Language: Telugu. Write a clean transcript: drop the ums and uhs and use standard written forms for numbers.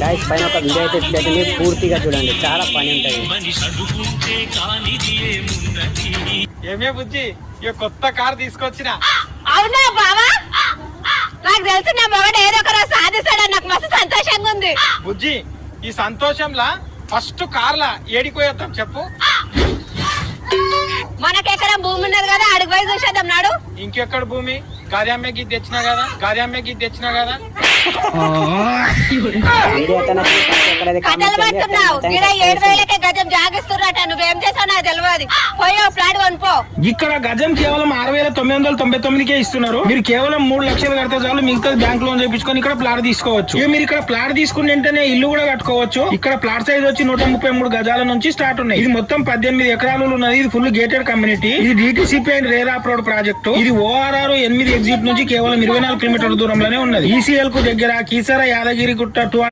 గైస్ పైన ఒక వీడియో అయితే పెట్టండి, పూర్తిగా చూడండి, చాలా పని ఉంటుంది. ఏమే బుజ్జి ఇక కొత్త కార్ తీసుకొచ్చిన. అవునా బావా, నాకు తెలుసు నా బావ ఏదో ఒక రోజు సాధిస్తాడని నాకు మస్తు సంతోషంగా ఉంది. బుజ్జి ఈ సంతోషంలా ఫస్ట్ కార్లా ఏడిపోయేద్దాం చెప్పు. మనకెక్కడ భూమి ఉన్నది కదా, అడుగు పోయి చూసేద్దాం నాడు. ఇంకెక్కడ భూమి? గార్యామ్మే గీత తెచ్చినా కదా, గార్యామ్మే గీత తెచ్చినా కదా. వీడియో అయితే నచ్చితే ఎక్కడైతే కథలు కామెంట్ చేయండి. పడుతున్నావు ఇక్కడ 7,000కే గజం జాగిస్తున్నట, నువ్వేం చేసావు నాకు తెలియదు. పోయి ఫ్లాట్ కొనుక్కో. ఇక్కడ గజం కేవలం 6,999కే ఇస్తున్నారు. మీరు కేవలం 3 లక్షలు కడితే చాలు, మిగతా బ్యాంక్ లోన్ చేయించుకొని ఇక్కడ ప్లాట్ తీసుకోవచ్చు. ఇక మీరు ఇక్కడ ప్లాట్ తీసుకుని వెంటనే ఇల్లు కూడా కట్టుకోవచ్చు. ఇక్కడ ప్లాట్ సైజ్ వచ్చి 133 గజాల నుంచి స్టార్ట్ ఉన్నాయి. ఇది మొత్తం 18 ఎకరాలు ఉన్నది. ఇది ఫుల్ గేటెడ్ కమ్యూనిటీ. ఇది DTCP and RERA approved project. ఇది ORR 8 ఎగ్జిట్ నుంచి కేవలం 24 కిలోమీటర్ల దూరంలోనే ఉన్నది. ECL కు దగ్గర కీసర యాదగిరి గుట్ట 2